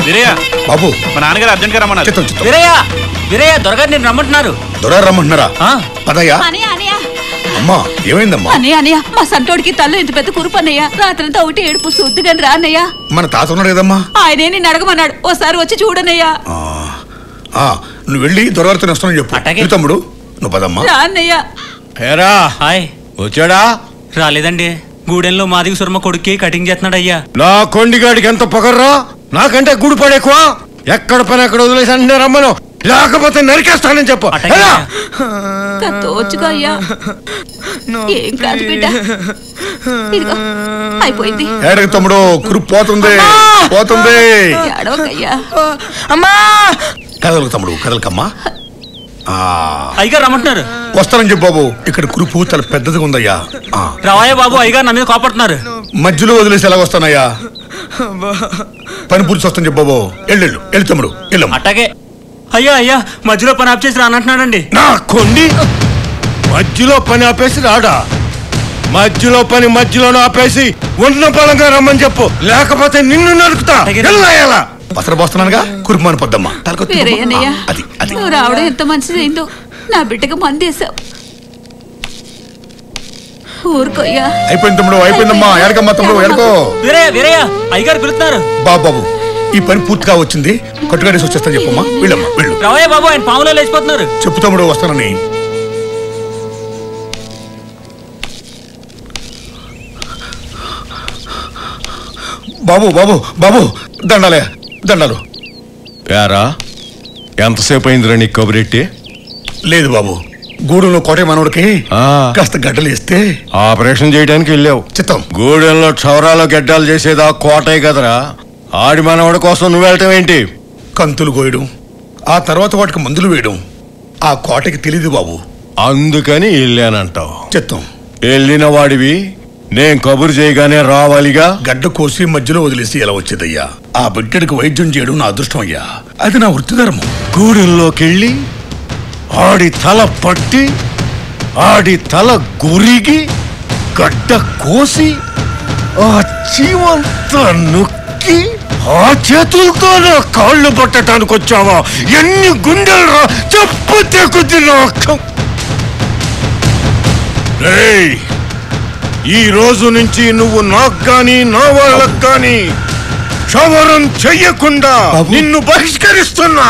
వీరయ్య బాబు మా నాన్నగారు అర్జెంట్ గా రమ్మన్నారు. వీరయ్య దొరగారు నేను రమ్మంటున్నారు. రమ్మంటున్నారా? పదయ్యా. అమ్మా ఏమైందమ్మా? అన్నయ్య మా సంటోడికి తల్లు ఇంత పెద్ద కురుపన్నయ్య. రాత్రంతా ఒకటి ఏడుపు శుద్ధి గాని రాన్నయ్య. మన తాత ఉన్నాడు కదమ్మా. ఆయనే నిన్ను అడగమన్నాడు, ఓసారి వచ్చి చూడనయ్యా. నువ్వు వెళ్ళి దొరగారితో వస్తానని చెప్పు. తమ్ముడు నువ్వు పదమ్మా. రాన్నయ్య. హాయ్. వచ్చాడా? రాలేదండి. గూడెంలో మాదిగ సుర్మ కొడుక్కి కటింగ్ చేస్తున్నాడు అయ్యా. నా కొండిగాడికి ఎంత పొగర్రా? నాకంటే గుడి పడేక్కువ. ఎక్కడ పని అక్కడ వదిలేసి అంటే రమ్మను, లేకపోతే నరికేస్తానని చెప్పు. అయ్యా ఏం కాదు బిడ్డ, ఇదిగో అయిపోయింది. తమ్ముడు కురు పోతుంది పోతుంది. కదలకు తమ్ముడు కదలకమ్మా. అయ్యగారు రమ్మంటున్నారు. వస్తానని చెప్పు బాబు. ఇక్కడ కురుపు చాలా పెద్దదిగా ఉందయ్యా. రావయ్య బాబు, అయ్యగారు నా మీద కోపడుతున్నారు. మధ్యలో వదిలేసి ఎలా వస్తానయ్యా? పని పూర్తి వస్తాను చెప్పు బాబు. వెళ్ళు తమ్ముడు వెళ్ళం. అట్టాగే. అయ్యా మధ్యలో పని ఆపేసి రానంటున్నాడండి. నా కొండి మధ్యలో పని ఆపేసి రాడా? మధ్యలోనే ఆపేసి ఉన్న బలంగా రమ్మని చెప్పు, లేకపోతే నిన్ను నరుకుతా. పసర పోస్తున్నానుగా కురుమాను పొద్దమ్మా. నువ్వు రావడం ఎంత మంచిదైందో. నా బిడ్డకు మందేశావు. ఊరుకోయ్యా. అయిపోయింది తమ్ముడు అయిపోయిందమ్మా. ఎడకమ్మా తమ్ముడు ఎడకో. అయ్యగారు పిలుస్తున్నారు. బాబు ఈ పని పూర్తిగా వచ్చింది, కొట్టుగాడేసి వచ్చేస్తాను చెప్పమ్మా. వెళ్ళమ్మా వెళ్ళు. రావయ్య బాబు, ఆయన పాములో లేచిపోతున్నారు. చెప్పు తమ్ముడు వస్తానని. బాబు దండాలు. యారా ఎంతసేపు అయిందిరా నీకు కబురెట్టి? లేదు బాబు, గూడెంలో కోటే మనోడికి కాస్త గడ్డలు వేస్తే ఆపరేషన్ చేయడానికి వెళ్ళావు. చిత్తం. గూడెంలో క్షౌరాలో గడ్డలు చేసేదా కోటే కదరా. ఆడి మనవాడి కోసం నువ్వు వెళ్ళటం ఏంటి? కంతులు కోయడం, ఆ తర్వాత వాటికి మందులు వేయడం ఆ కోటకి తెలీదు బాబు. అందుకని వెళ్ళానంటావు. చిత్తం. వెళ్ళిన వాడివి నేను కబురు చేయగానే రావాలిగా. గడ్డ కోసి మధ్యలో వదిలేసి ఎలా వచ్చేదయ్యా? ఆ బిడ్డడికి వైద్యం చేయడం నా అదృష్టం అయ్యా. అది నా వృత్తిధర్మం. గూడెంలోకెళ్ళి ఆడి తల పట్టి ఆడి తల గురిగి గడ్డ కోసి ఆ జీవంతా నొక్కి ఆ చేతులతో నా కాళ్ళు పట్టడానికి వచ్చావా? ఎన్ని గుండెలు రా చెప్పతే కొద్దిగా. ఈ రోజు నుంచి నువ్వు నాకు గాని నా వాళ్ళకు గాని క్షవరం చెయ్యకుండా నిన్ను బహిష్కరిస్తున్నా.